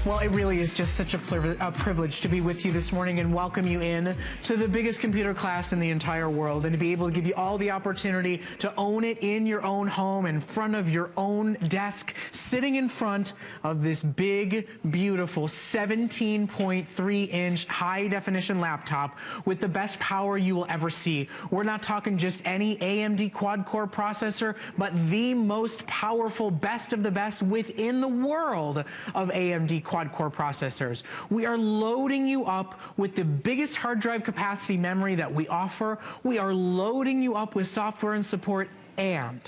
Well, it really is just such a privilege to be with you this morning and welcome you in to the biggest computer class in the entire world, and to be able to give you all the opportunity to own it in your own home, in front of your own desk, sitting in front of this big, beautiful 17.3-inch high-definition laptop with the best power you will ever see. We're not talking just any AMD quad-core processor, but the most powerful, best of the best within the world of AMD quad-core processors. We are loading you up with the biggest hard drive capacity memory that we offer. We are loading you up with software and support, and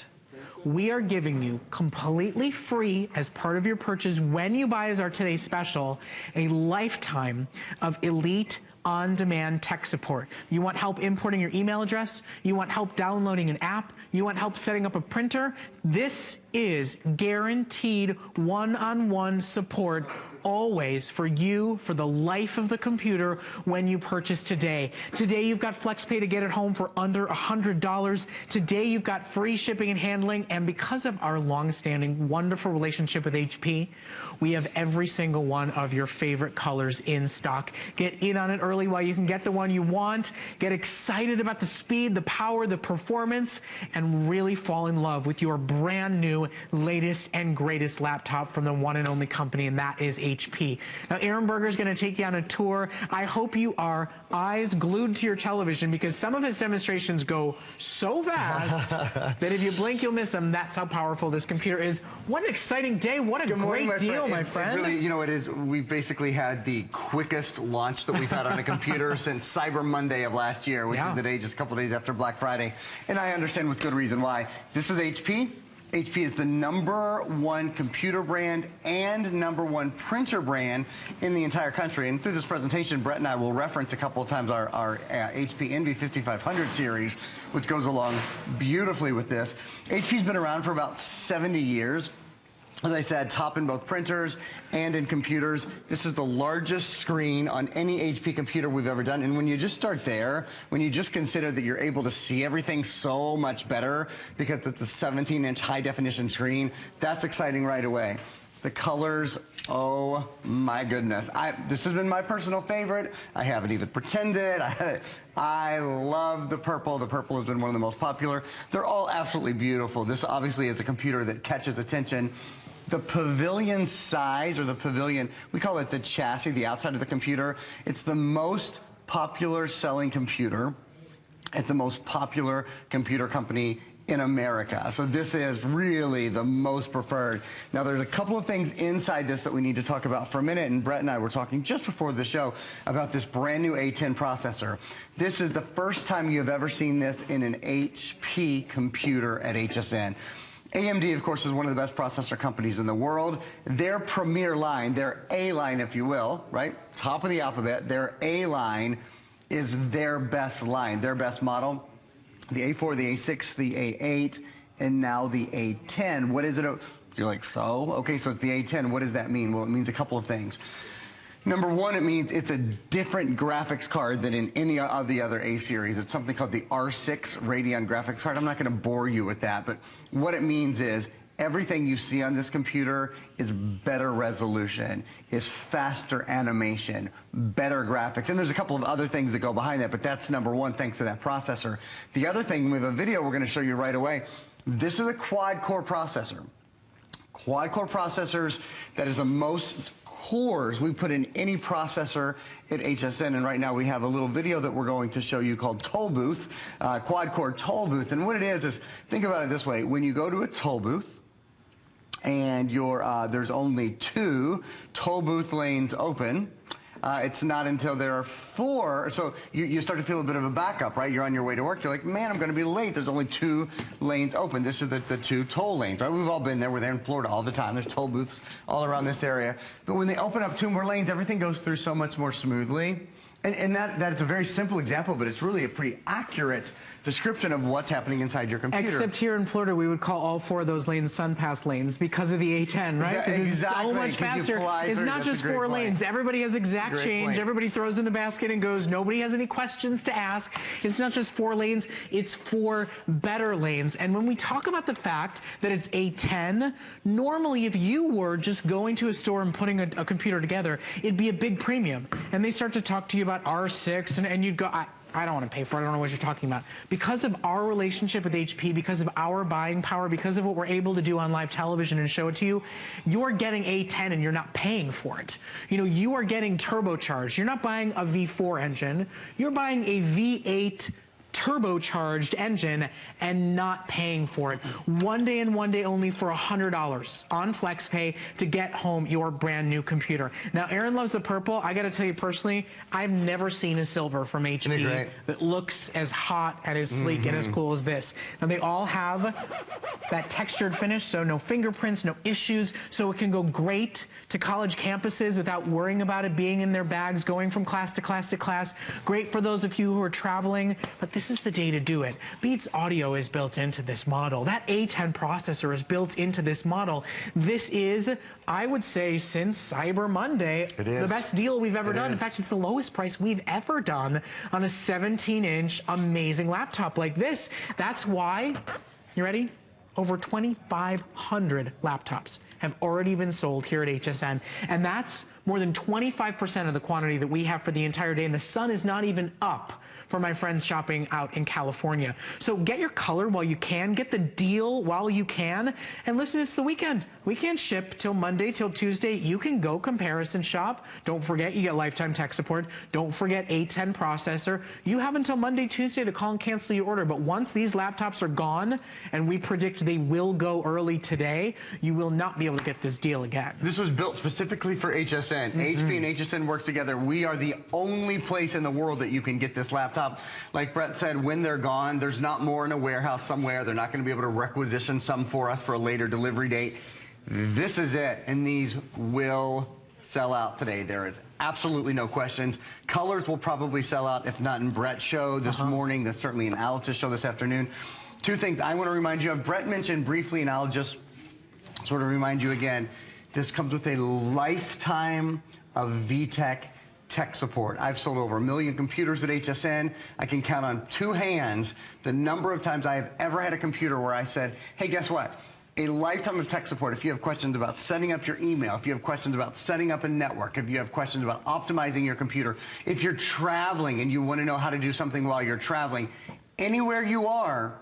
we are giving you completely free, as part of your purchase when you buy as our today's special, a lifetime of elite on-demand tech support. You want help importing your email address? You want help downloading an app? You want help setting up a printer? This is guaranteed one-on-one support, always for you, for the life of the computer when you purchase today. Today you've got FlexPay to get it home for under $100. Today you've got free shipping and handling, and because of our long-standing wonderful relationship with HP, we have every single one of your favorite colors in stock. Get in on it early while you can get the one you want. Get excited about the speed, the power, the performance, and really fall in love with your brand new, latest and greatest laptop from the one and only company, and that is HP. Now, Aaron Berger is going to take you on a tour. I hope you are eyes glued to your television, because some of his demonstrations go so fast that if you blink, you'll miss them. That's how powerful this computer is. What an exciting day. What a great deal, my friend. It really, you know, it is. We've basically had the quickest launch that we've had on a computer since Cyber Monday of last year, which is the day just a couple days after Black Friday. And I understand with good reason why. This is HP. HP is the #1 computer brand and #1 printer brand in the entire country. And through this presentation, Brett and I will reference a couple of times our HP Envy 5500 series, which goes along beautifully with this. HP's been around for about 70 years. As I said, top in both printers and in computers. This is the largest screen on any HP computer we've ever done. And when you just start there, when you just consider that you're able to see everything so much better because it's a 17-inch high-definition screen, that's exciting right away. The colors, oh my goodness. This has been my personal favorite. I haven't even pretended. I love the purple. The purple has been one of the most popular. They're all absolutely beautiful. This obviously is a computer that catches attention. The Pavilion size, or the Pavilion, we call it the chassis, the outside of the computer. It's the most popular selling computer at the most popular computer company in America. So this is really the most preferred. Now, there's a couple of things inside this that we need to talk about for a minute, and Brett and I were talking just before the show about this brand new A10 processor. This is the first time you've ever seen this in an HP computer at HSN. AMD, of course, is one of the best processor companies in the world. Their premier line, their A line, if you will, right? Top of the alphabet, their A line is their best line, their best model. The A4, the A6, the A8, and now the A10. What is it? You're like, so? Okay, so it's the A10. What does that mean? Well, it means a couple of things. Number one, it means it's a different graphics card than in any of the other A series. It's something called the R6 Radeon graphics card. I'm not going to bore you with that, but what it means is everything you see on this computer is better resolution, is faster animation, better graphics. And there's a couple of other things that go behind that, but that's number one, thanks to that processor. The other thing, we have a video we're going to show you right away. This is a quad-core processor. Quad-core processors, that is the most cores we put in any processor at HSN, and right now we have a little video that we're going to show you called Toll Booth, quad-core Toll Booth. And what it is, think about it this way. When you go to a toll booth and there's only 2 toll booth lanes open, it's not until there are 4, so you start to feel a bit of a backup, right? You're on your way to work, you're like, man, I'm going to be late. There's only 2 lanes open. This is the 2 toll lanes, right? We've all been there. We're there in Florida all the time. There's toll booths all around this area. But when they open up 2 more lanes, everything goes through so much more smoothly. And that's a very simple example, but it's really a pretty accurate description of what's happening inside your computer. Except here in Florida, we would call all 4 of those lanes SunPass lanes because of the A10, right? Because exactly. It's so much faster. It's not just 4 lanes. Everybody has exact change. Everybody throws in the basket and goes. Nobody has any questions to ask. It's not just 4 lanes. It's 4 better lanes. And when we talk about the fact that it's A10, normally if you were just going to a store and putting a computer together, it'd be a big premium. And they start to talk to you about R6, and you'd go, I don't want to pay for it. I don't know what you're talking about. Because of our relationship with HP, because of our buying power, because of what we're able to do on live television and show it to you, you're getting A10 and you're not paying for it. You know, you are getting turbocharged. You're not buying a V4 engine. You're buying a V8 turbocharged engine and not paying for it. One day and one day only for $100 on FlexPay to get home your brand new computer. Now, Aaron loves the purple. I got to tell you personally, I've never seen a silver from HP that looks as hot and as sleek and as cool as this. Now, they all have that textured finish, so no fingerprints, no issues, so it can go great to college campuses without worrying about it being in their bags, going from class to class to class. Great for those of you who are traveling, but this is the day to do it. Beats Audio is built into this model. That A10 processor is built into this model. This is, I would say, since Cyber Monday, the best deal we've ever done. In fact, it's the lowest price we've ever done on a 17-inch amazing laptop like this. That's why, you ready? Over 2,500 laptops have already been sold here at HSN, and that's more than 25% of the quantity that we have for the entire day, and the sun is not even up for my friends shopping out in California. So get your color while you can, get the deal while you can, and listen, it's the weekend. We can't ship till Monday, till Tuesday. You can go comparison shop. Don't forget you get lifetime tech support. Don't forget A10 processor. You have until Monday, Tuesday to call and cancel your order, but once these laptops are gone, and we predict they will go early today, you will not be able to get this deal again. This was built specifically for HSN. HP and HSN work together. We are the only place in the world that you can get this laptop. Like Brett said, when they're gone, there's not more in a warehouse somewhere. They're not going to be able to requisition some for us for a later delivery date. This is it, and these will sell out today. There is absolutely no questions. Colors will probably sell out, if not in Brett's show this morning, then certainly in Alex's show this afternoon. 2 things I want to remind you of. Brett mentioned briefly, and I'll just sort of remind you again, this comes with a lifetime of VTech tech support. I've sold over 1 million computers at HSN. I can count on 2 hands the number of times I have ever had a computer where I said, hey, guess what? A lifetime of tech support. If you have questions about setting up your email, if you have questions about setting up a network, if you have questions about optimizing your computer, if you're traveling and you want to know how to do something while you're traveling, anywhere you are,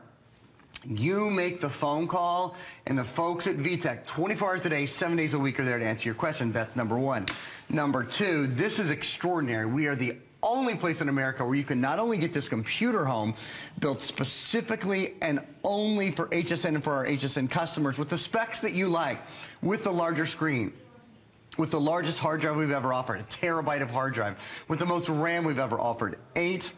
you make the phone call, and the folks at VTech, 24 hours a day, 7 days a week, are there to answer your question. That's number 1. Number 2, this is extraordinary. We are the only place in America where you can not only get this computer home built specifically and only for HSN and for our HSN customers with the specs that you like, with the larger screen, with the largest hard drive we've ever offered, a terabyte of hard drive, with the most RAM we've ever offered, 8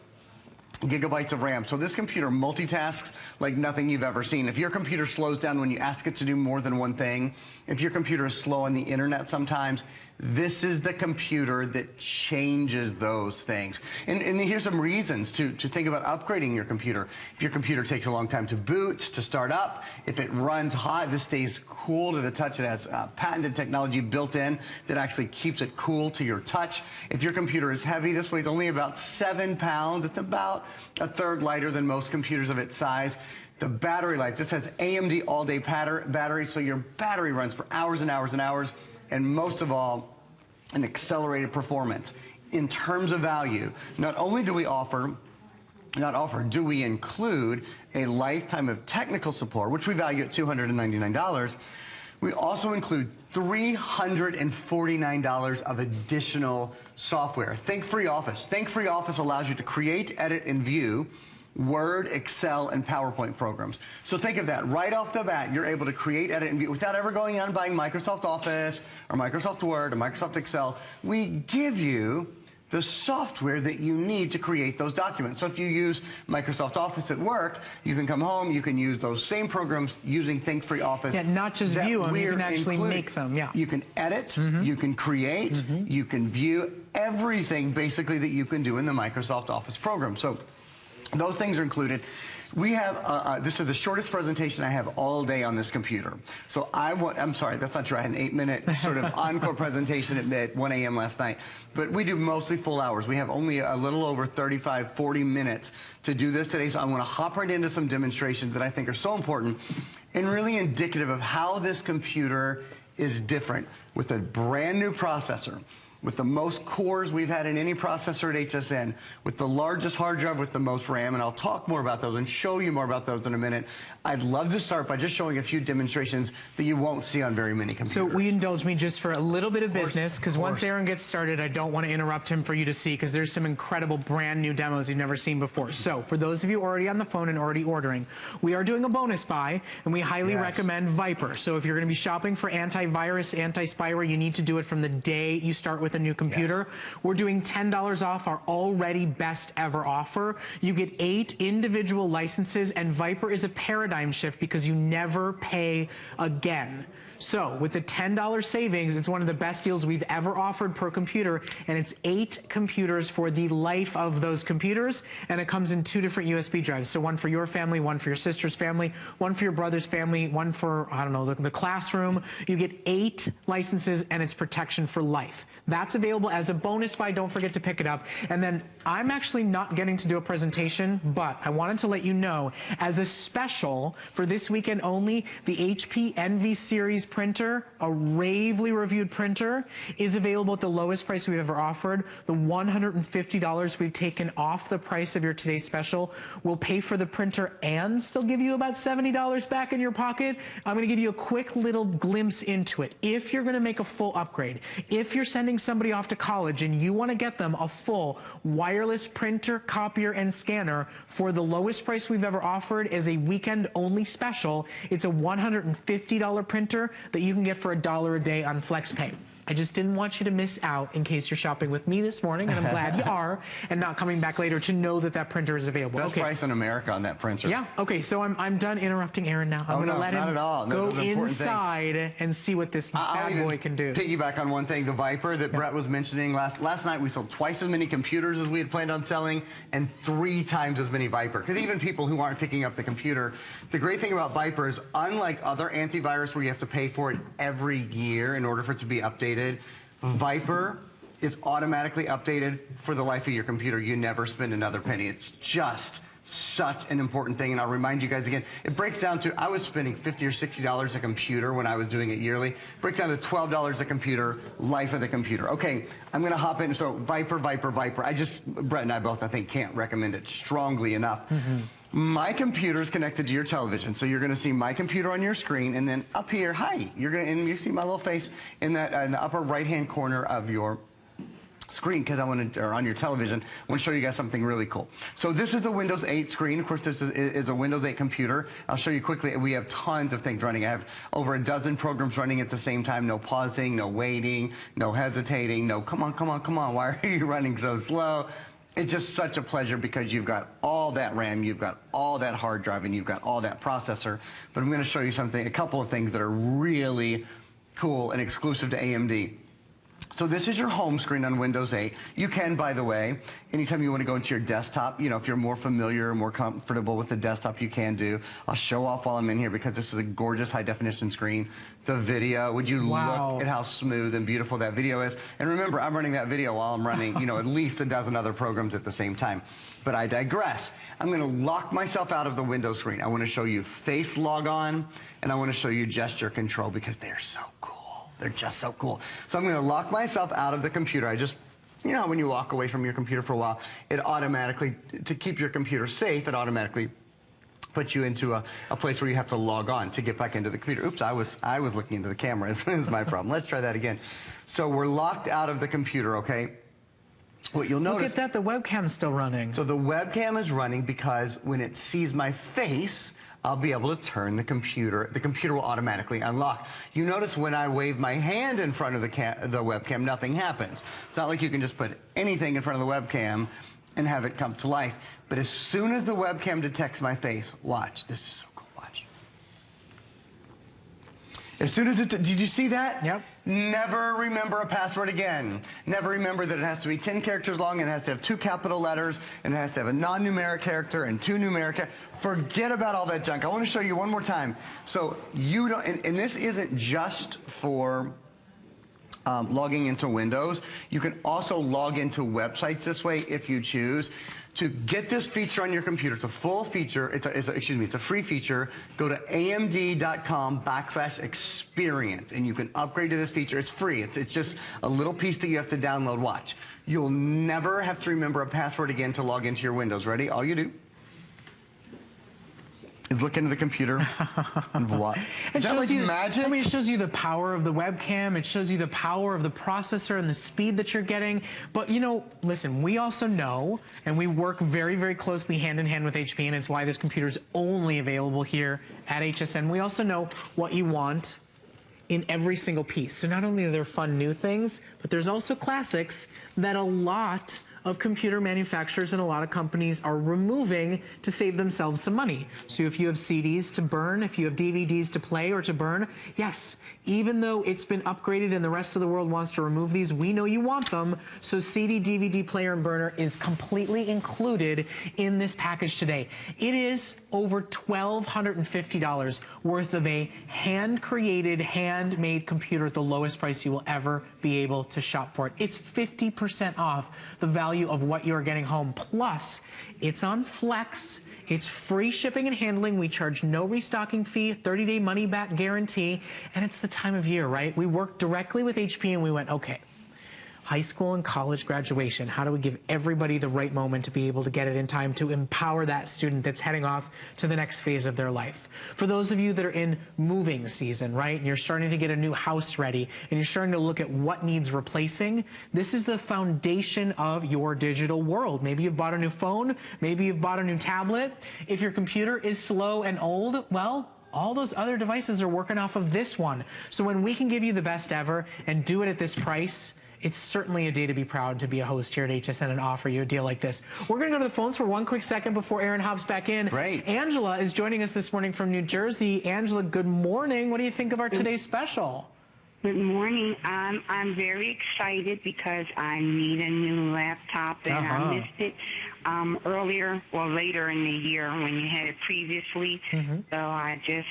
gigabytes of RAM. So this computer multitasks like nothing you've ever seen. If your computer slows down when you ask it to do more than one thing, if your computer is slow on the internet sometimes, this is the computer that changes those things. And here's some reasons to think about upgrading your computer. If your computer takes a long time to boot, to start up, if it runs hot, this stays cool to the touch. It has patented technology built in that actually keeps it cool to your touch. If your computer is heavy, this weighs only about 7 pounds. It's about a third lighter than most computers of its size. The battery life, this has AMD all-day battery, so your battery runs for hours and hours and hours. And most of all, an accelerated performance. In terms of value, not only do we do we include a lifetime of technical support, which we value at $299, we also include $349 of additional software. Think Free Office. Think Free Office allows you to create, edit, and view Word, Excel, and PowerPoint programs. So think of that. Right off the bat, you're able to create, edit, and view without ever going out and buying Microsoft Office or Microsoft Word or Microsoft Excel. We give you the software that you need to create those documents. So if you use Microsoft Office at work, you can come home, you can use those same programs using Think Free Office. Yeah, not just view them, you can actually make them, yeah. You can edit, you can create, you can view everything basically that you can do in the Microsoft Office program. So Those things are included. We have, this is the shortest presentation I have all day on this computer. So I'm sorry, that's not true. I had an 8-minute sort of encore presentation at 1 a.m. last night. But we do mostly full hours. We have only a little over 35, 40 minutes to do this today. So I'm going to hop right into some demonstrations that I think are so important and really indicative of how this computer is different with a brand new processor, with the most cores we've had in any processor at HSN, with the largest hard drive with the most RAM, and I'll talk more about those and show you more about those in a minute. I'd love to start by just showing a few demonstrations that you won't see on very many computers. So will you indulge me just for a little bit of business, because once Aaron gets started, I don't want to interrupt him for you to see, because there's some incredible brand new demos you've never seen before. So for those of you already on the phone and already ordering, we are doing a bonus buy, and we highly recommend Viper. So if you're going to be shopping for antivirus, anti-spyware, you need to do it from the day you start with a new computer. We're doing $10 off our already best ever offer. You get 8 individual licenses, and Viper is a paradigm shift because you never pay again. So with the $10 savings, it's one of the best deals we've ever offered per computer, and it's 8 computers for the life of those computers, and it comes in 2 different USB drives. So one for your family, one for your sister's family, one for your brother's family, one for, I don't know, the classroom. You get 8 licenses, and it's protection for life. That's available as a bonus buy. Don't forget to pick it up. And then I'm actually not getting to do a presentation, but I wanted to let you know, as a special for this weekend only, the HP Envy Series printer, a ravely reviewed printer, is available at the lowest price we've ever offered. The $150 we've taken off the price of your today's special will pay for the printer and still give you about $70 back in your pocket. I'm going to give you a quick little glimpse into it. If you're going to make a full upgrade, if you're sending somebody off to college and you want to get them a full wireless printer, copier, and scanner for the lowest price we've ever offered as a weekend only special, it's a $150 printer that you can get for $1 a day on FlexPay. I just didn't want you to miss out in case you're shopping with me this morning, and I'm glad you are, and not coming back later to know that that printer is available. Best price in America on that printer. Yeah, okay, so I'm done interrupting Aaron now. I'm going to let him go inside and see what this bad boy can do. Piggyback on one thing, the Viper that Brett was mentioning. Last night we sold twice as many computers as we had planned on selling, and 3 times as many Viper. Because even people who aren't picking up the computer, the great thing about Viper is, unlike other antivirus where you have to pay for it every year in order for it to be updated, Viper is automatically updated for the life of your computer. You never spend another penny. It's just such an important thing. And I'll remind you guys again, it breaks down to, I was spending $50 or $60 a computer when I was doing it yearly. It breaks down to $12 a computer, life of the computer. Okay, I'm going to hop in. So Viper. Brett and I both, I think, can't recommend it strongly enough. My computer is connected to your television, so you're going to see my computer on your screen, and then up here, and you see my little face in the upper right-hand corner of your screen, because or on your television. I want to show you guys something really cool. So this is the Windows 8 screen. Of course, this is a Windows 8 computer. I'll show you quickly. We have tons of things running. I have over a dozen programs running at the same time. No pausing, no waiting, no hesitating, no come on, why are you running so slow? It's just such a pleasure because you've got all that RAM, you've got all that hard drive, and you've got all that processor. But I'm going to show you a couple of things that are really cool and exclusive to AMD. So this is your home screen on Windows 8. You can, by the way, anytime you want to go into your desktop, if you're more familiar, more comfortable with the desktop, you can do. I'll show off while I'm in here because this is a gorgeous high-definition screen. The video, would you look at how smooth and beautiful that video is? And remember, I'm running that video while I'm running, at least a dozen other programs at the same time. But I digress. I'm going to lock myself out of the Windows screen. I want to show you face logon, and I want to show you gesture control because they're so cool. They're just so cool. So I'm going to lock myself out of the computer. When you walk away from your computer for a while, it automatically, to keep your computer safe, it automatically puts you into a place where you have to log on to get back into the computer. Oops, I was looking into the camera. Is my problem. Let's try that again. So we're locked out of the computer, okay? What you'll notice... Look at that, the webcam's still running. So the webcam is running because when it sees my face, I'll be able to turn the computer will automatically unlock. You notice when I wave my hand in front of the webcam, nothing happens. It's not like you can just put anything in front of the webcam and have it come to life. But as soon as the webcam detects my face, watch, this is so cool, watch. As soon as did you see that? Yep. Never remember a password again. Never remember that it has to be 10 characters long, and it has to have 2 capital letters, and it has to have a non-numeric character and 2 numeric. Forget about all that junk. I want to show you one more time. So you don't, and this isn't just for logging into Windows. You can also log into websites this way if you choose. To get this feature on your computer, it's a full feature, it's a free feature. Go to amd.com/experience, and you can upgrade to this feature. It's free. It's just a little piece that you have to download. Watch. You'll never have to remember a password again to log into your Windows. Ready? All you do is look into the computer and voila. Is that like magic? I mean, it shows you the power of the webcam. It shows you the power of the processor and the speed that you're getting. But, you know, listen, we also know, and we work very, very closely hand in hand with HP, and it's why this computer is only available here at HSN. We also know what you want in every single piece. So not only are there fun new things, but there's also classics that a lot of computer manufacturers and a lot of companies are removing to save themselves some money. So if you have CDs to burn, if you have DVDs to play or to burn, yes, even though it's been upgraded and the rest of the world wants to remove these, we know you want them. So CD, DVD player, and burner is completely included in this package today. It is over $1,250 worth of a hand-created, handmade computer at the lowest price you will ever be able to shop for it. It's 50% off the value of what you're getting home. Plus, it's on Flex. It's free shipping and handling. We charge no restocking fee, 30-day money-back guarantee, and it's the time of year, right? We work directly with HP, and we went, okay, high school and college graduation, how do we give everybody the right moment to be able to get it in time to empower that student that's heading off to the next phase of their life? For those of you that are in moving season, right, and you're starting to get a new house ready, and you're starting to look at what needs replacing, this is the foundation of your digital world. Maybe you've bought a new phone, maybe you've bought a new tablet. If your computer is slow and old, well, all those other devices are working off of this one. So when we can give you the best ever and do it at this price, it's certainly a day to be proud to be a host here at HSN and offer you a deal like this. We're going to go to the phones for one quick second before Aaron hops back in. Great. Angela is joining us this morning from New Jersey. Angela, good morning. What do you think of our today's special? Good morning. I'm very excited because I need a new laptop, and I missed it earlier or later in the year when you had it previously. So I just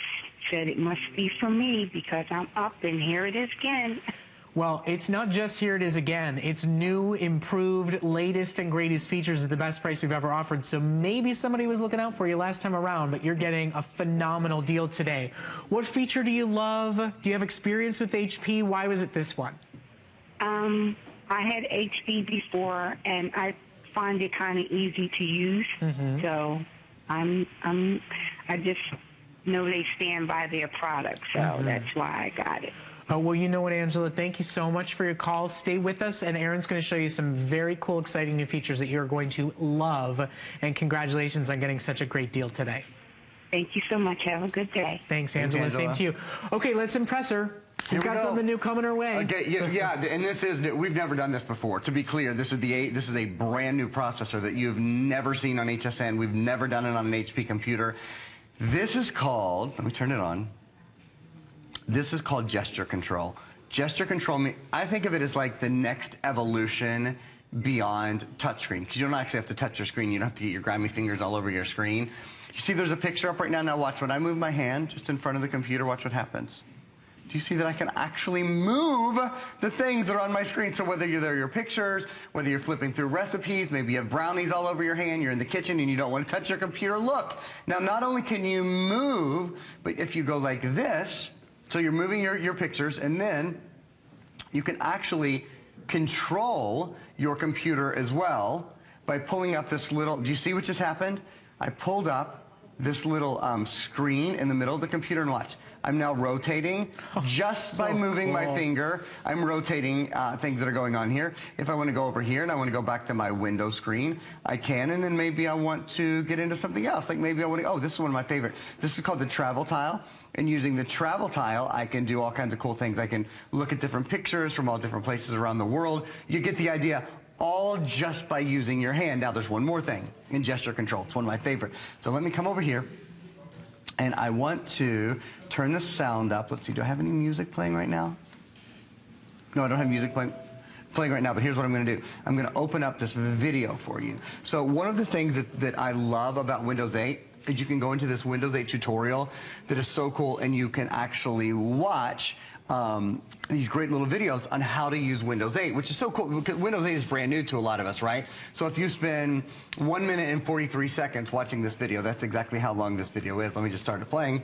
said it must be for me because I'm up, and here it is again. Well, it's not just here it is again. It's new, improved, latest and greatest features at the best price we've ever offered. So maybe somebody was looking out for you last time around, but you're getting a phenomenal deal today. What feature do you love? Do you have experience with HP? Why was it this one? I had HP before, and I find it kind of easy to use. So I just know they stand by their product, so that's why I got it. Oh, well, you know what, Angela, thank you so much for your call. Stay with us, and Aaron's going to show you some very cool, exciting new features that you're going to love. And congratulations on getting such a great deal today. Thank you so much. Have a good day. Thanks, Angela. Same to you. Okay, let's impress her. She's got something new coming her way. Okay, yeah, and this is new. We've never done this before. To be clear, this is a brand new processor that you've never seen on HSN. We've never done it on an HP computer. This is called, let me turn it on. This is called gesture control. Gesture control, I think of it as like the next evolution beyond touchscreen, because you don't actually have to touch your screen. You don't have to get your grimy fingers all over your screen. You see there's a picture up right now. Now watch, when I move my hand just in front of the computer, watch what happens. Do you see that I can actually move the things that are on my screen? So whether they're your pictures, whether you're flipping through recipes, maybe you have brownies all over your hand, you're in the kitchen and you don't want to touch your computer, look. Now not only can you move, but if you go like this, so you're moving your pictures, and then you can actually control your computer as well by pulling up this little, do you see what just happened? I pulled up this little screen in the middle of the computer, and watch. I'm now rotating just by moving my finger. I'm rotating things that are going on here. If I want to go over here and I want to go back to my window screen, I can, and then maybe I want to get into something else. Like maybe I want to, oh, this is one of my favorite. This is called the travel tile. And using the travel tile, I can do all kinds of cool things. I can look at different pictures from all different places around the world. You get the idea, all just by using your hand. Now there's one more thing in gesture control. It's one of my favorite. So let me come over here. And I want to turn the sound up. Let's see, do I have any music playing right now? No, I don't have music playing right now, but here's what I'm going to do. I'm going to open up this video for you. So one of the things that I love about Windows 8 is you can go into this Windows 8 tutorial that is so cool, and you can actually watch these great little videos on how to use Windows 8, which is so cool because Windows 8 is brand new to a lot of us, right? So if you spend 1 minute and 43 seconds watching this video, that's exactly how long this video is. Let me just start it playing.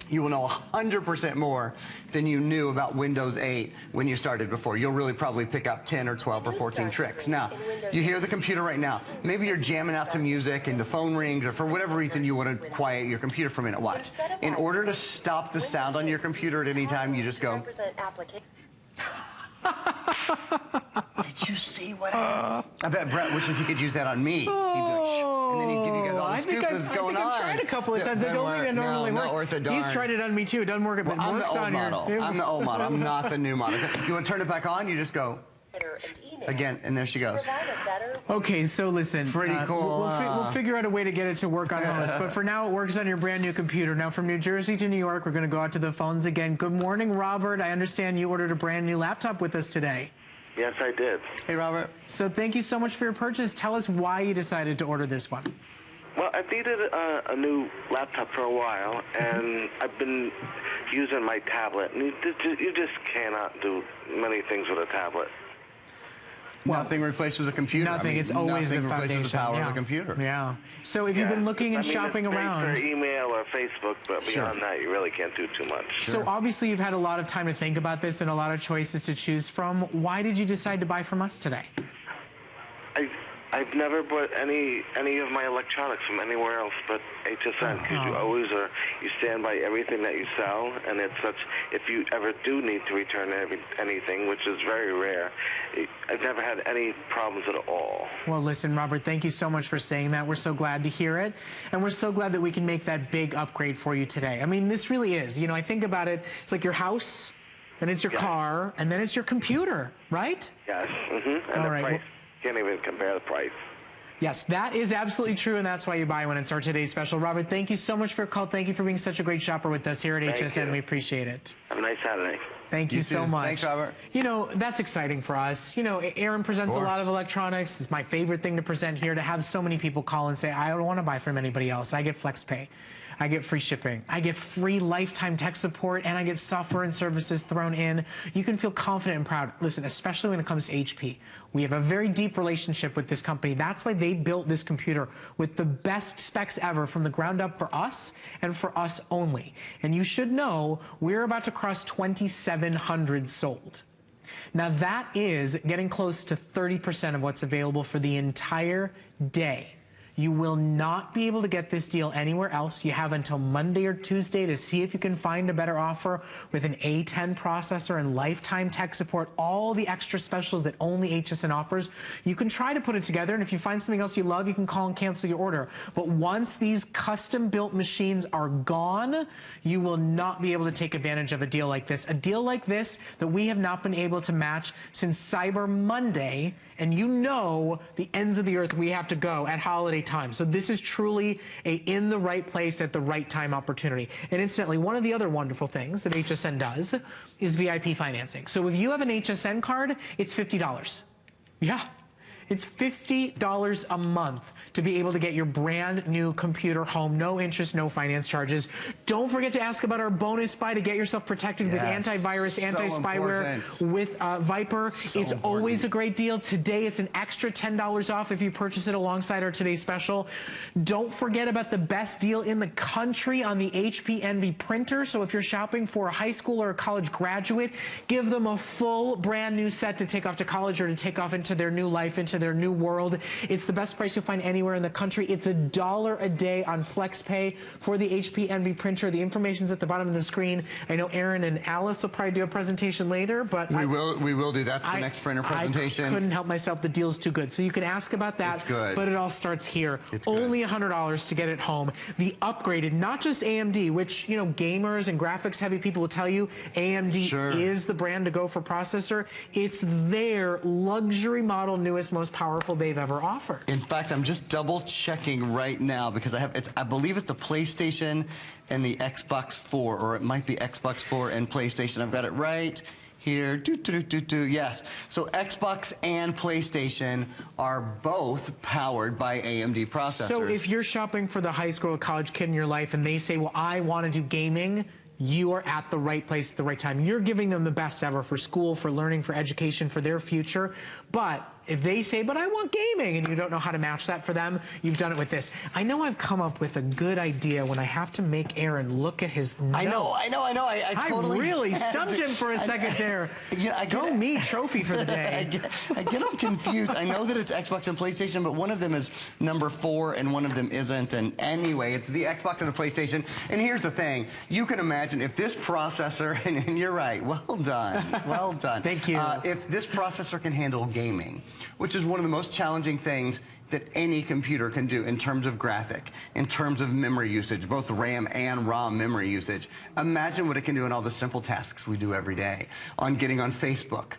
You will know 100% more than you knew about Windows 8 when you started before. You'll really probably pick up 10 or 12 or 14 tricks. Now, you hear the computer right now. Maybe you're jamming out to music and the phone rings, or for whatever reason you want to quiet your computer for a minute. Watch. In order to stop the sound on your computer at any time, you just go... Did you see what happened? I bet Brett wishes he could use that on me. He'd be like, shh. And then he'd give you guys all the scoop that's going on. I've tried a couple of times. I don't think it normally works. He's tried it on me too. It doesn't work. Well, I'm the old model. I'm the old model. I'm not the new model. You want to turn it back on? You just go. Again, and there she goes. Okay, so listen. Pretty cool. We'll figure out a way to get it to work on host, but for now it works on your brand new computer. Now from New Jersey to New York, we're going to go out to the phones again. Good morning, Robert. I understand you ordered a brand new laptop with us today. Yes, I did. Hey, Robert. So thank you so much for your purchase. Tell us why you decided to order this one. Well, I've needed a new laptop for a while, and I've been using my tablet. And you just cannot do many things with a tablet. Well, nothing replaces a computer. Nothing. It's always the foundation. Nothing replaces the power of a computer. Yeah. So if you've been looking and shopping around... Or email or Facebook, but beyond that, you really can't do too much. Sure. So obviously you've had a lot of time to think about this and a lot of choices to choose from. Why did you decide to buy from us today? I've never bought any of my electronics from anywhere else but HSN, because you always you stand by everything that you sell, and it's such, if you ever do need to return anything, which is very rare, I've never had any problems at all. Well, listen, Robert, thank you so much for saying that. We're so glad to hear it, and we're so glad that we can make that big upgrade for you today. I mean, this really is, you know, I think about it, it's like your house, then it's your car, and then it's your computer, right? Yes. And all the right. price. Can't even compare the price. Yes, that is absolutely true, and that's why you buy one. It's our today's special. Robert, thank you so much for your call. Thank you for being such a great shopper with us here at HSN. We appreciate it. Have a nice Saturday. Thank you so much. Thanks, Robert. You know, that's exciting for us. You know, Aaron presents a lot of electronics. It's my favorite thing to present here, to have so many people call and say, I don't want to buy from anybody else. I get FlexPay. I get free shipping. I get free lifetime tech support, and I get software and services thrown in. You can feel confident and proud. Listen, especially when it comes to HP. We have a very deep relationship with this company. That's why they built this computer with the best specs ever from the ground up for us and for us only. And you should know we're about to cross 2,700 sold. Now that is getting close to 30% of what's available for the entire day. You will not be able to get this deal anywhere else. You have until Monday or Tuesday to see if you can find a better offer with an A10 processor and lifetime tech support, all the extra specials that only HSN offers. You can try to put it together, and if you find something else you love, you can call and cancel your order. But once these custom-built machines are gone, you will not be able to take advantage of a deal like this. A deal like this that we have not been able to match since Cyber Monday, and you know the ends of the earth we have to go at holiday time. So this is truly a in the right place at the right time opportunity. And incidentally, one of the other wonderful things that HSN does is VIP financing. So if you have an HSN card, it's $50. Yeah. It's $50 a month to be able to get your brand new computer home. No interest, no finance charges. Don't forget to ask about our bonus buy to get yourself protected with antivirus, anti-spyware, with Viper. It's always a great deal. Today, it's an extra $10 off if you purchase it alongside our today's special. Don't forget about the best deal in the country on the HP Envy printer. So if you're shopping for a high school or a college graduate, give them a full brand new set to take off to college or to take off into their new life, into their new world. It's the best price you'll find anywhere in the country. It's $1 a day on FlexPay for the HP Envy printer. The information's at the bottom of the screen. I know Aaron and Alice will probably do a presentation later, but we will do. That's the next printer presentation. I couldn't help myself. The deal's too good. So you can ask about that. It's good. But it all starts here. It's only $100 to get it home. The upgraded, not just AMD, which, you know, gamers and graphics heavy people will tell you AMD is the brand to go for processor. It's their luxury model, newest, most most powerful they've ever offered. In fact, I'm just double checking right now because I believe it's the PlayStation and the Xbox 4, or it might be Xbox 4 and PlayStation. I've got it right here. Yes. So Xbox and PlayStation are both powered by AMD processors. So if you're shopping for the high school or college kid in your life and they say, well, I want to do gaming, you are at the right place at the right time. You're giving them the best ever for school, for learning, for education, for their future. But if they say, but I want gaming, and you don't know how to match that for them, you've done it with this. I know I've come up with a good idea when I have to make Aaron look at his notes. I know. I totally really stumped him for a second there. Go me, trophy for the day. I get them confused. I know that it's Xbox and PlayStation, but one of them is number 4 and one of them isn't. And anyway, it's the Xbox and the PlayStation. And here's the thing. You can imagine if this processor, and you're right, well done, well done. Thank you. If this processor can handle gaming, which is one of the most challenging things that any computer can do in terms of graphic, in terms of memory usage, both RAM and ROM memory usage. Imagine what it can do in all the simple tasks we do every day, on getting on Facebook,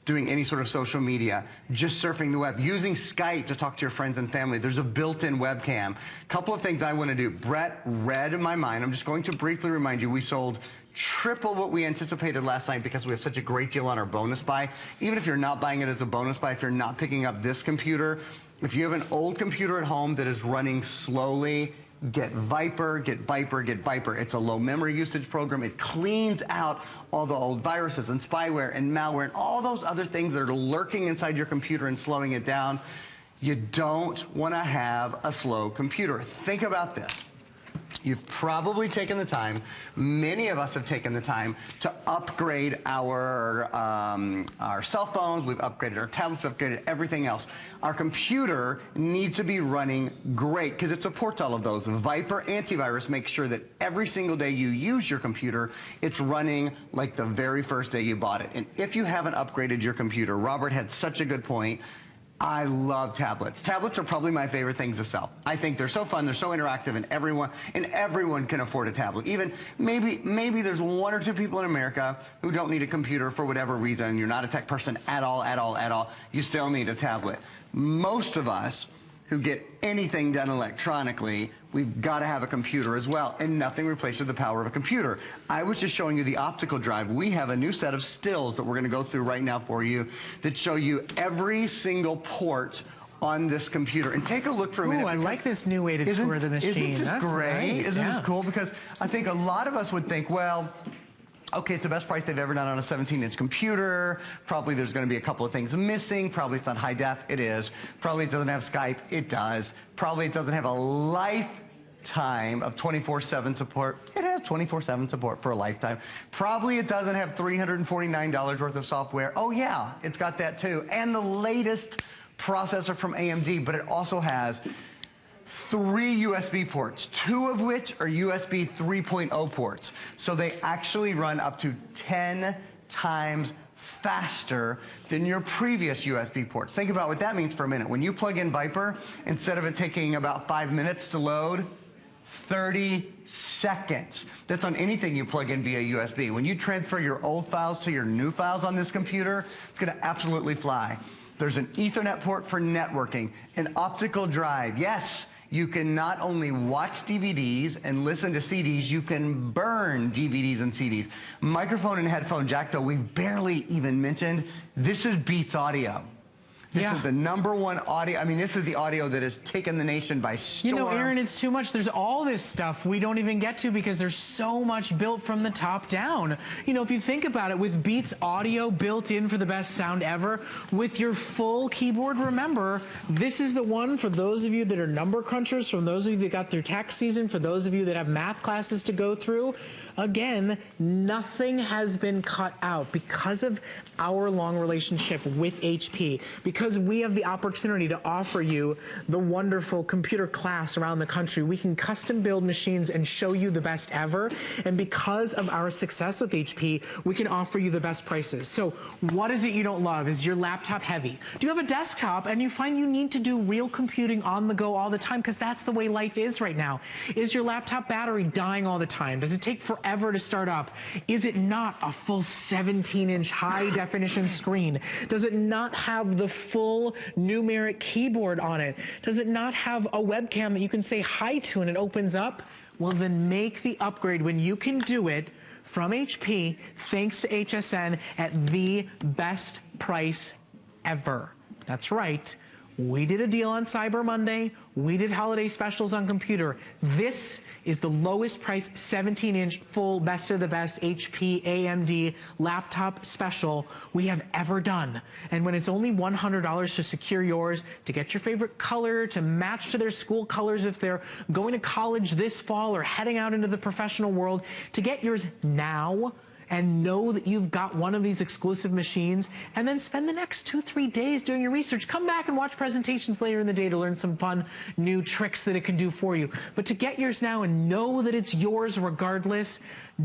doing any sort of social media, just surfing the web, using Skype to talk to your friends and family. There's a built-in webcam. Couple of things I want to do. Brett read in my mind. I'm just going to briefly remind you, we sold triple what we anticipated last night because we have such a great deal on our bonus buy. Even if you're not buying it as a bonus buy, if you're not picking up this computer, if you have an old computer at home that is running slowly, get Viper, get Viper, get Viper. It's a low memory usage program. It cleans out all the old viruses and spyware and malware and all those other things that are lurking inside your computer and slowing it down. You don't want to have a slow computer. Think about this. You've probably taken the time, many of us have taken the time to upgrade our cell phones, we've upgraded our tablets, we've upgraded everything else. Our computer needs to be running great because it supports all of those. Viper antivirus makes sure that every single day you use your computer, it's running like the very first day you bought it. And if you haven't upgraded your computer, Robert had such a good point. I love tablets. Tablets are probably my favorite things to sell. I think they're so fun, they're so interactive, and everyone can afford a tablet. Even maybe there's 1 or 2 people in America who don't need a computer for whatever reason. You're not a tech person at all. You still need a tablet. Most of us who get anything done electronically, we've got to have a computer as well, and nothing replaces the power of a computer. I was just showing you the optical drive. We have a new set of stills that we're going to go through right now for you that show you every single port on this computer. And take a look for a minute. I like this new way to tour the machine. Isn't this great? Nice. Isn't this cool? Because I think a lot of us would think, well, okay, it's the best price they've ever done on a 17-inch computer. Probably there's going to be a couple of things missing. Probably it's not high def. It is. Probably it doesn't have Skype. It does. Probably it doesn't have a lifetime of 24/7 support. It has 24/7 support for a lifetime. Probably it doesn't have $349 worth of software. Oh, yeah, it's got that too. And the latest processor from AMD, but it also has 3 USB ports, 2 of which are USB 3.0 ports. So they actually run up to 10 times faster than your previous USB ports. Think about what that means for a minute. When you plug in Viper, instead of it taking about 5 minutes to load, 30 seconds. That's on anything you plug in via USB. When you transfer your old files to your new files on this computer, it's going to absolutely fly. There's an Ethernet port for networking, an optical drive. Yes, you can not only watch DVDs and listen to CDs, you can burn DVDs and CDs. Microphone and headphone jack, though, we've barely even mentioned. This is Beats audio. This is the #1 audio. I mean, this is the audio that has taken the nation by storm. You know, Aaron, it's too much. There's all this stuff we don't even get to because there's so much built from the top down. You know, if you think about it, with Beats audio built in for the best sound ever, with your full keyboard, remember, this is the one for those of you that are number crunchers, for those of you that got their tax season, for those of you that have math classes to go through. Again, nothing has been cut out because of our long relationship with HP, because we have the opportunity to offer you the wonderful computer class around the country. We can custom build machines and show you the best ever, and because of our success with HP, we can offer you the best prices. So what is it you don't love? Is your laptop heavy? Do you have a desktop and you find you need to do real computing on the go all the time, because that's the way life is right now? Is your laptop battery dying all the time? Does it take forever to start up? Is it not a full 17-inch high definition screen? Does it not have the full numeric keyboard on it? Does it not have a webcam that you can say hi to and it opens up? Well, then make the upgrade when you can do it from HP, thanks to HSN, at the best price ever. That's right. We did a deal on Cyber Monday. We did holiday specials on computer. This is the lowest price 17-inch full best of the best HP AMD laptop special we have ever done. And when it's only $100 to secure yours, to get your favorite color, to match to their school colors if they're going to college this fall or heading out into the professional world, to get yours now and know that you've got one of these exclusive machines, and then spend the next 2-3 days doing your research. Come back and watch presentations later in the day to learn some fun new tricks that it can do for you. But to get yours now and know that it's yours regardless,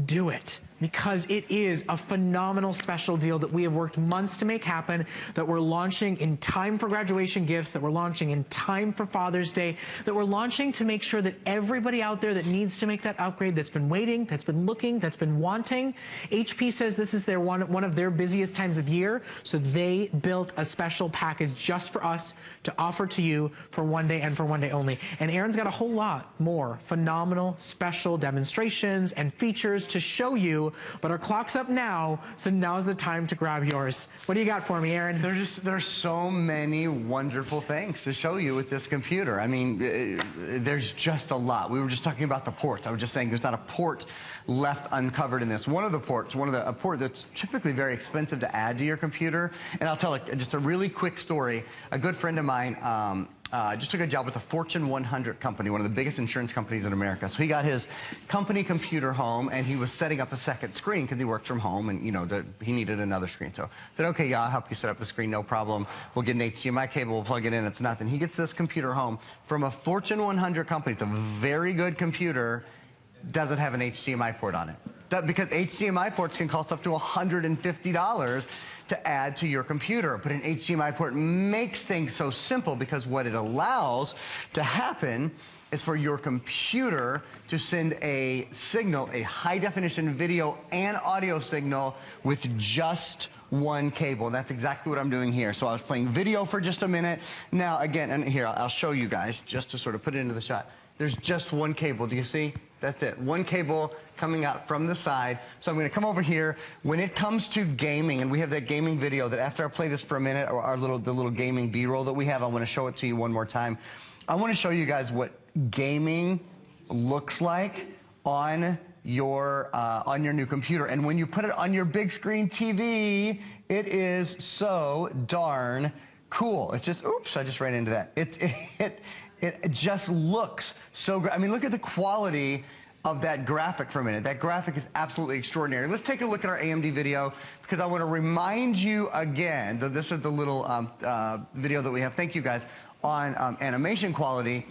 do it, because it is a phenomenal special deal that we have worked months to make happen, that we're launching in time for graduation gifts, that we're launching in time for Father's Day, that we're launching to make sure that everybody out there that needs to make that upgrade, that's been waiting, that's been looking, that's been wanting. HP says this is their one of their busiest times of year, so they built a special package just for us to offer to you for one day and for one day only. And Aaron's got a whole lot more phenomenal special demonstrations and features to show you, but our clock's up now, so now's the time to grab yours. What do you got for me, Aaron? There's so many wonderful things to show you with this computer. I mean, there's just a lot. We were just talking about the ports. I was just saying there's not a port left uncovered in this. One of the ports, a port that's typically very expensive to add to your computer, and I'll tell just a really quick story. A good friend of mine just took a job with a Fortune 100 company, one of the biggest insurance companies in America. So he got his company computer home, and he was setting up a second screen because he worked from home, and he needed another screen. So I said, okay, yeah, I'll help you set up the screen, no problem. We'll get an HDMI cable, we'll plug it in, it's nothing. He gets this computer home from a Fortune 100 company. It's a very good computer, doesn't have an HDMI port on it. Because HDMI ports can cost up to $150 to add to your computer. But an HDMI port makes things so simple, because what it allows to happen is for your computer to send a signal, a high-definition video and audio signal with just one cable. And that's exactly what I'm doing here. So I was playing video for just a minute. Now, again, and here, I'll show you guys just to sort of put it into the shot. There's just one cable. Do you see? That's it. One cable coming out from the side. So I'm going to come over here. When it comes to gaming, and we have that gaming video that after I play this for a minute, or the little gaming B-roll that we have, I want to show it to you one more time. I want to show you guys what gaming looks like on your new computer. And when you put it on your big screen TV, it is so darn cool. It's just, oops, I just ran into that. It just looks so great. I mean, look at the quality of that graphic for a minute. That graphic is absolutely extraordinary. Let's take a look at our AMD video, because I want to remind you again that this is the little video that we have. Thank you guys on animation quality.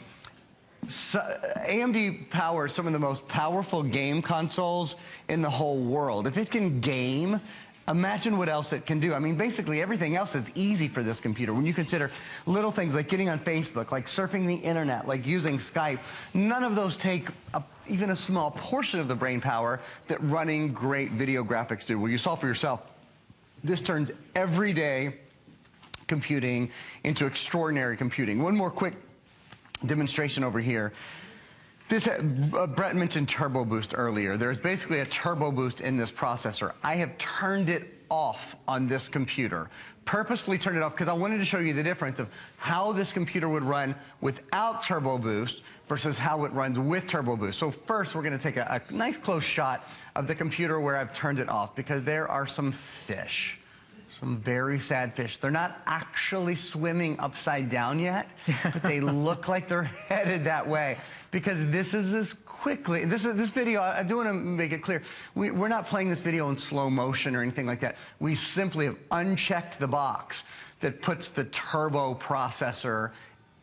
So, AMD powers some of the most powerful game consoles in the whole world. If it can game, imagine what else it can do. I mean, basically everything else is easy for this computer. When you consider little things like getting on Facebook, like surfing the internet, like using Skype, none of those take even a small portion of the brain power that running great video graphics do. Well, you saw for yourself, this turns everyday computing into extraordinary computing. One more quick demonstration over here. This, Brett mentioned turbo boost earlier. There's basically a turbo boost in this processor. I have turned it off on this computer. Purposefully turned it off because I wanted to show you the difference of how this computer would run without turbo boost versus how it runs with turbo boost. So first, we're going to take a nice close shot of the computer where I've turned it off, because there are some fish. Some very sad fish. They're not actually swimming upside down yet, but they look like they're headed that way, because this is as quickly, this video, I do want to make it clear, we're not playing this video in slow motion or anything like that. We simply have unchecked the box that puts the turbo processor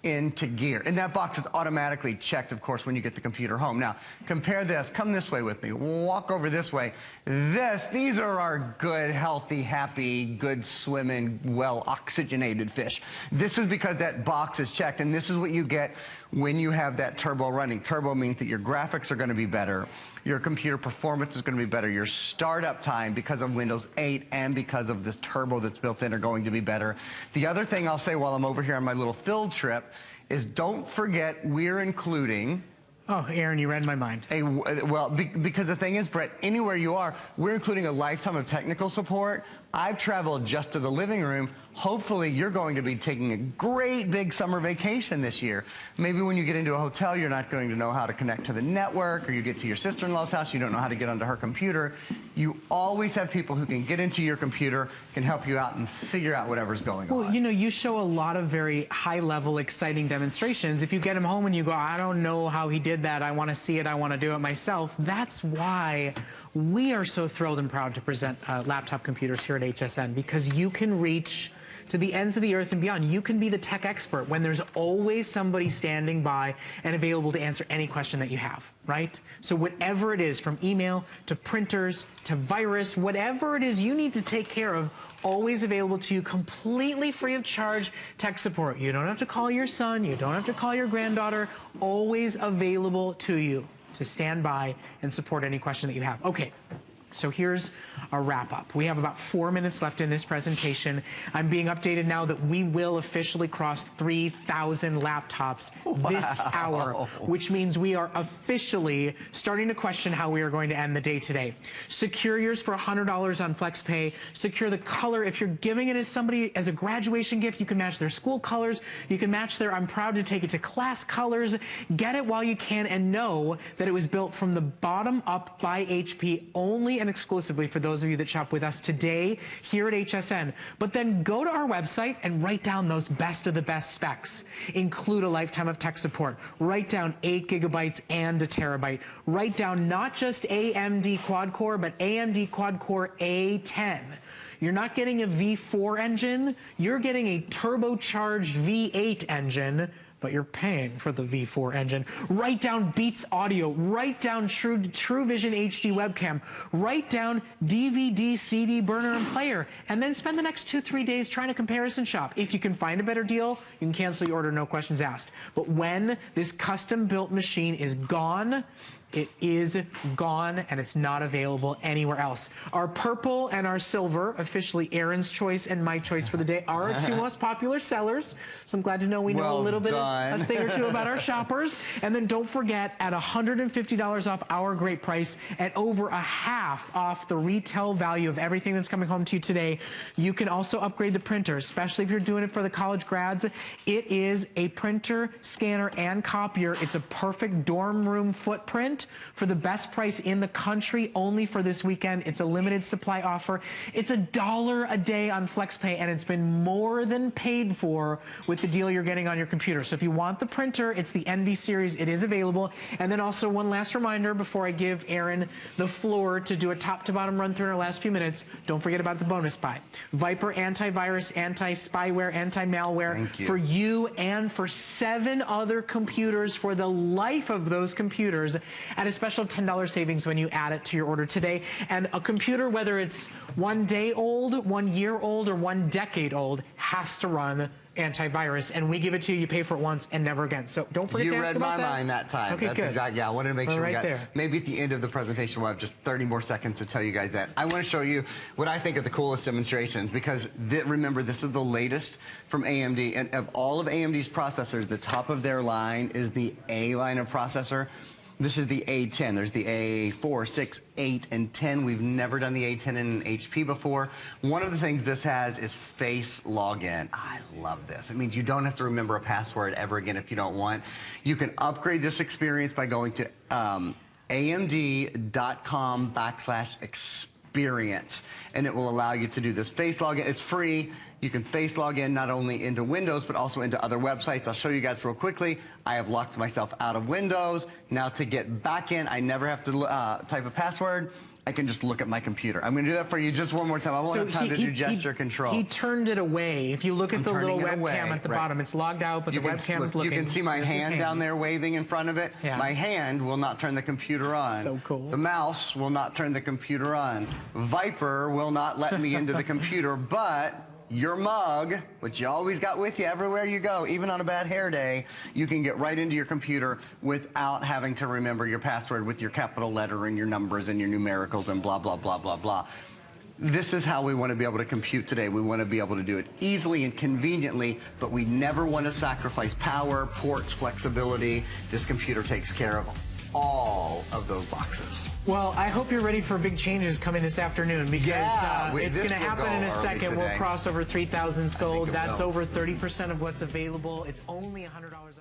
into gear. And that box is automatically checked, of course, when you get the computer home. Now, compare this. Come this way with me. Walk over this way. These are our good, healthy, happy, good swimming, well-oxygenated fish. This is because that box is checked, and this is what you get when you have that turbo running. Turbo means that your graphics are going to be better. Your computer performance is going to be better. Your startup time, because of Windows 8 and because of this turbo that's built in, are going to be better. The other thing I'll say while I'm over here on my little field trip is don't forget we're including... Oh, Aaron, you read my mind. Because the thing is, Brett, anywhere you are, we're including a lifetime of technical support. I've traveled just to the living room. Hopefully, you're going to be taking a great big summer vacation this year. Maybe when you get into a hotel, you're not going to know how to connect to the network, or you get to your sister-in-law's house, you don't know how to get onto her computer. You always have people who can get into your computer, can help you out and figure out whatever's going on. Well, you know, you show a lot of very high-level, exciting demonstrations. If you get them home and you go, I don't know how he did that, I want to see it, I want to do it myself, that's why we are so thrilled and proud to present laptop computers here at HSN, because you can reach to the ends of the earth and beyond. You can be the tech expert when there's always somebody standing by and available to answer any question that you have, right? So whatever it is, from email to printers to virus, whatever it is you need to take care of, always available to you, completely free of charge tech support. You don't have to call your son, you don't have to call your granddaughter, always available to you to stand by and support any question that you have. Okay. So here's a wrap-up. We have about 4 minutes left in this presentation. I'm being updated now that we will officially cross 3,000 laptops this hour, which means we are officially starting to question how we are going to end the day today. Secure yours for $100 on FlexPay. Secure the color. If you're giving it as somebody as a graduation gift, you can match their school colors. You can match their I'm proud to take it to class colors. Get it while you can, and know that it was built from the bottom up by HP, only and exclusively for those of you that shop with us today here at HSN. But then go to our website and write down those best of the best specs. Include a lifetime of tech support. Write down 8 gigabytes and a terabyte. Write down not just AMD QuadCore, but AMD QuadCore 8GB. You're not getting a V4 engine, you're getting a turbocharged V8 engine, but you're paying for the V4 engine. Write down Beats Audio. Write down True Vision HD webcam. Write down DVD, CD, burner, and player. And then spend the next 2-3 days trying to comparison shop. If you can find a better deal, you can cancel your order, no questions asked. But when this custom-built machine is gone, it is gone, and it's not available anywhere else. Our purple and our silver, officially Aaron's choice and my choice for the day, are our two most popular sellers. So I'm glad to know we know a little bit, a thing or two about our shoppers. And then don't forget, at $150 off our great price, at over a half off the retail value of everything that's coming home to you today, you can also upgrade the printer, especially if you're doing it for the college grads. It is a printer, scanner, and copier. It's a perfect dorm room footprint for the best price in the country, only for this weekend. It's a limited supply offer. It's $1 a day on FlexPay, and it's been more than paid for with the deal you're getting on your computer. So if you want the printer, it's the NV series. It is available. And then also one last reminder before I give Aaron the floor to do a top to bottom run through in our last few minutes, don't forget about the bonus buy. Viper antivirus, anti-spyware, anti-malware for you and for 7 other computers for the life of those computers, at a special $10 savings when you add it to your order today. And a computer, whether it's 1 day old, 1 year old, or 1 decade old, has to run antivirus, and we give it to you. You pay for it once and never again. So don't forget to ask about that. You read my mind that time. Okay, that's good. Exactly. Yeah, I wanted to make sure we got there. Maybe at the end of the presentation we'll have just 30 more seconds to tell you guys that. I want to show you what I think are the coolest demonstrations, because remember, this is the latest from AMD, and of all of AMD's processors, the top of their line is the A line of processor. This is the A10. There's the A4, 6, 8, and 10. We've never done the A10 in HP before. One of the things this has is face login. I love this. It means you don't have to remember a password ever again if you don't want. You can upgrade this experience by going to AMD.com/experience, and it will allow you to do this face login. It's free. You can face log in not only into Windows, but also into other websites. I'll show you guys real quickly. I have locked myself out of Windows. Now to get back in, I never have to type a password. I can just look at my computer. I'm going to do that for you just one more time. I won't have time to do gesture control. He turned it away. If you look at the little webcam at the bottom, it's logged out, but the webcam is looking. You can see my hand down there waving in front of it. Yeah. My hand will not turn the computer on. So cool. The mouse will not turn the computer on. Viper will not let me into the computer, but your mug, which you always got with you everywhere you go, even on a bad hair day, you can get right into your computer without having to remember your password with your capital letter and your numbers and your numericals and blah, blah, blah, blah, blah. This is how we want to be able to compute today. We want to be able to do it easily and conveniently, but we never want to sacrifice power, ports, flexibility. This computer takes care of all of those boxes. Well, I hope you're ready for big changes coming this afternoon, because it's going to happen in a second. We'll cross over 3,000 sold. That's over 30% of what's available. It's only $100.